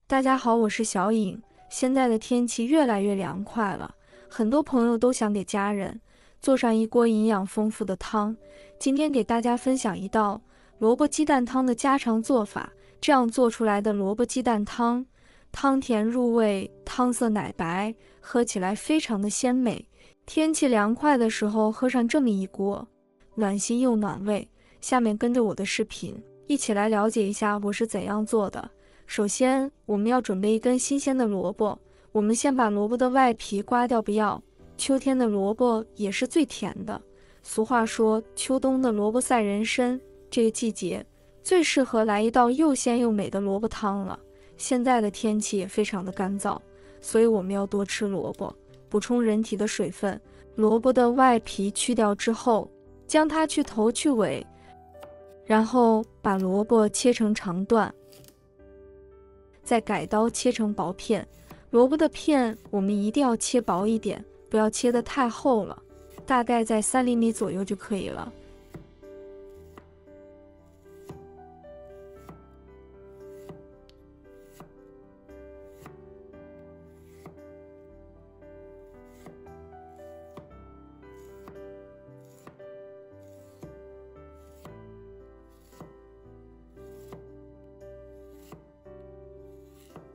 大家好，我是小颖。现在的天气越来越凉快了，很多朋友都想给家人做上一锅营养丰富的汤。今天给大家分享一道萝卜鸡蛋汤的家常做法。这样做出来的萝卜鸡蛋汤，汤甜入味，汤色奶白，喝起来非常的鲜美。天气凉快的时候喝上这么一锅，暖心又暖胃。下面跟着我的视频，一起来了解一下我是怎样做的。首先，我们要准备一根新鲜的萝卜，我们先把萝卜的外皮刮掉，不要。秋天的萝卜也是最甜的，俗话说秋冬的萝卜赛人参，这个季节最适合来一道又鲜又美的萝卜汤了。现在的天气也非常的干燥，所以我们要多吃萝卜，补充人体的水分。萝卜的外皮去掉之后，将它去头去尾，然后把萝卜切成长段，再改刀切成薄片。萝卜的片我们一定要切薄一点，不要切得太厚了，大概在3厘米左右就可以了。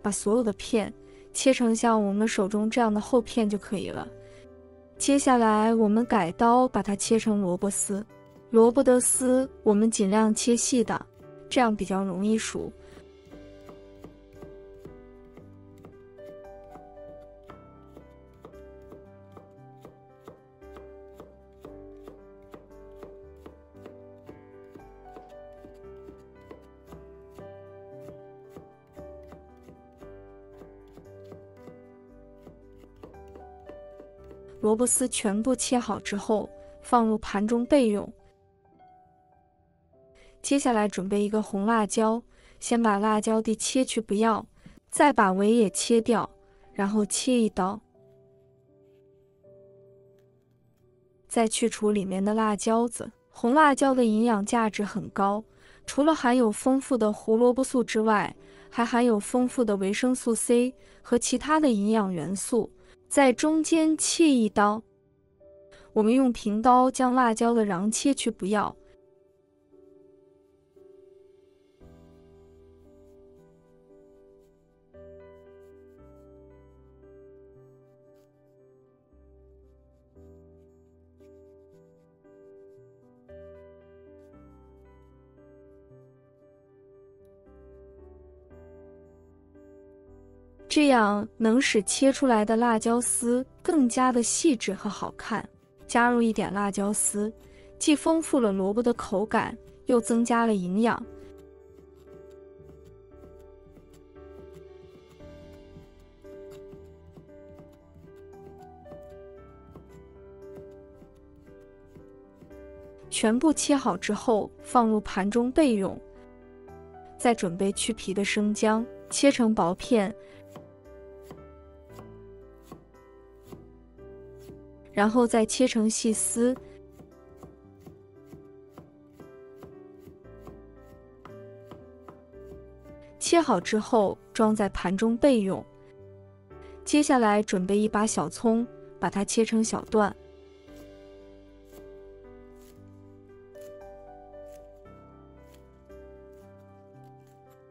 把所有的片切成像我们手中这样的厚片就可以了。接下来我们改刀把它切成萝卜丝，萝卜的丝我们尽量切细的，这样比较容易熟。萝卜丝全部切好之后，放入盘中备用。接下来准备一个红辣椒，先把辣椒蒂切去不要，再把尾也切掉，然后切一刀，再去除里面的辣椒子。红辣椒的营养价值很高，除了含有丰富的胡萝卜素之外，还含有丰富的维生素 C 和其他的营养元素。在中间切一刀，我们用平刀将辣椒的瓤切去不要。这样能使切出来的辣椒丝更加的细致和好看。加入一点辣椒丝，既丰富了萝卜的口感，又增加了营养。全部切好之后，放入盘中备用。再准备去皮的生姜，切成薄片，然后再切成细丝。切好之后装在盘中备用。接下来准备一把小葱，把它切成小段。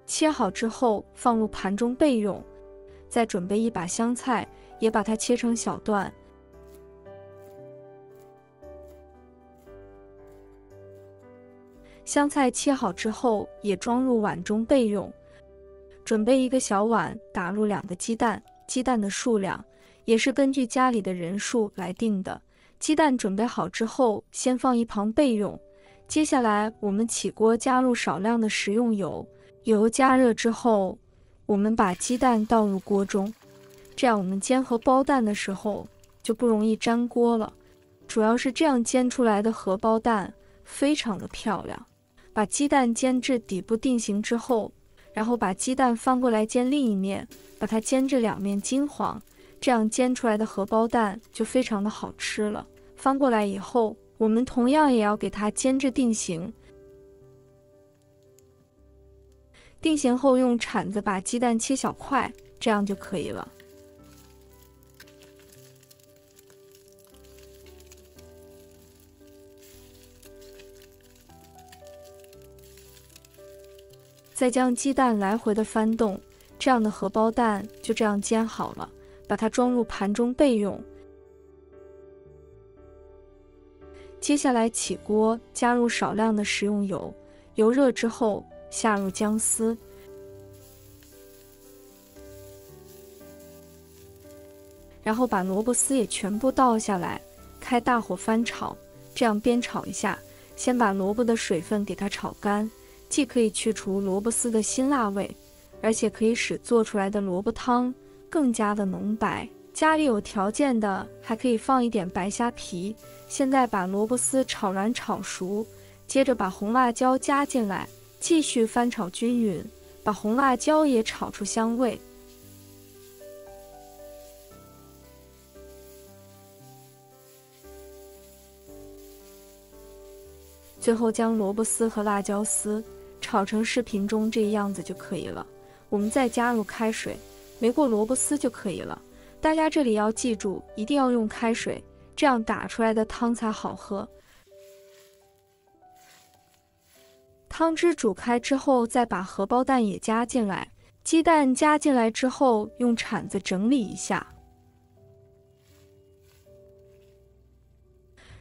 切好之后放入盘中备用。再准备一把香菜，也把它切成小段。香菜切好之后也装入碗中备用。准备一个小碗，打入2个鸡蛋，鸡蛋的数量也是根据家里的人数来定的。鸡蛋准备好之后先放一旁备用。接下来我们起锅加入少量的食用油，油加热之后，我们把鸡蛋倒入锅中，这样我们煎荷包蛋的时候就不容易粘锅了。主要是这样煎出来的荷包蛋非常的漂亮。把鸡蛋煎至底部定型之后，然后把鸡蛋翻过来煎另一面，把它煎至2面金黄，这样煎出来的荷包蛋就非常的好吃了。翻过来以后，我们同样也要给它煎至定型。定型后用铲子把鸡蛋切小块，这样就可以了。再将鸡蛋来回的翻动，这样的荷包蛋就这样煎好了，把它装入盘中备用。接下来起锅，加入少量的食用油，油热之后下入姜丝，然后把萝卜丝也全部倒下来，开大火翻炒，这样煸炒一下，先把萝卜的水分给它炒干，既可以去除萝卜丝的辛辣味，而且可以使做出来的萝卜汤更加的浓白。家里有条件的还可以放一点白虾皮。现在把萝卜丝炒软炒熟，接着把红辣椒加进来，继续翻炒均匀，把红辣椒也炒出香味。最后将萝卜丝和辣椒丝炒成视频中这样子就可以了。我们再加入开水，没过萝卜丝就可以了。大家这里要记住，一定要用开水，这样打出来的汤才好喝。汤汁煮开之后，再把荷包蛋也加进来，鸡蛋加进来之后，用铲子整理一下，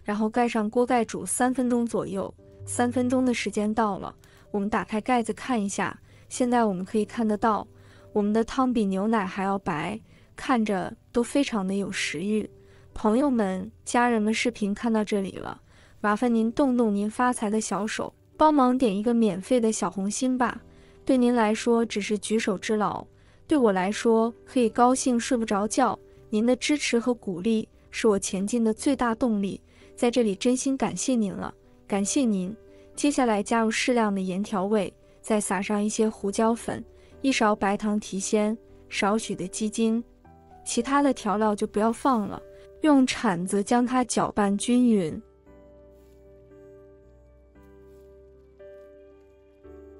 然后盖上锅盖煮3分钟左右。3分钟的时间到了，我们打开盖子看一下，现在我们可以看得到，我们的汤比牛奶还要白，看着都非常的有食欲。朋友们、家人们，视频看到这里了，麻烦您动动您发财的小手，帮忙点一个免费的小红心吧。对您来说只是举手之劳，对我来说可以高兴睡不着觉。您的支持和鼓励是我前进的最大动力，在这里真心感谢您了，感谢您。接下来加入适量的盐调味，再撒上一些胡椒粉，1勺白糖提鲜，少许的鸡精，其他的调料就不要放了，用铲子将它搅拌均匀。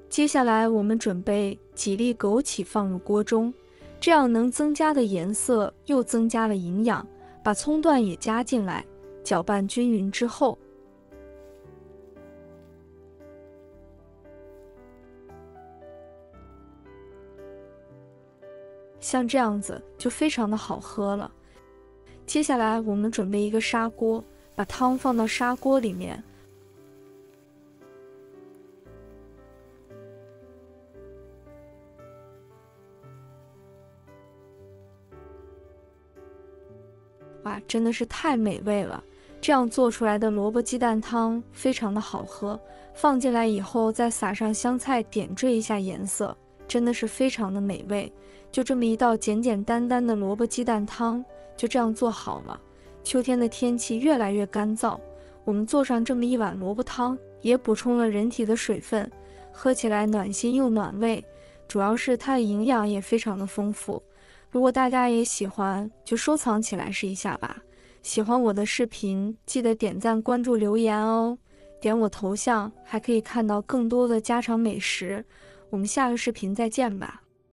接下来我们准备几粒枸杞放入锅中，这样能增加的颜色又增加了营养。把葱段也加进来，搅拌均匀之后，像这样子就非常的好喝了。接下来我们准备一个砂锅，把汤放到砂锅里面，哇，真的是太美味了！这样做出来的萝卜鸡蛋汤非常的好喝，放进来以后再撒上香菜，点缀一下颜色，真的是非常的美味。就这么一道简简单单的萝卜鸡蛋汤就这样做好了。秋天的天气越来越干燥，我们做上这么一碗萝卜汤，也补充了人体的水分，喝起来暖心又暖胃，主要是它的营养也非常的丰富。如果大家也喜欢，就收藏起来试一下吧。喜欢我的视频，记得点赞、关注、留言哦。点我头像还可以看到更多的家常美食。我们下个视频再见吧。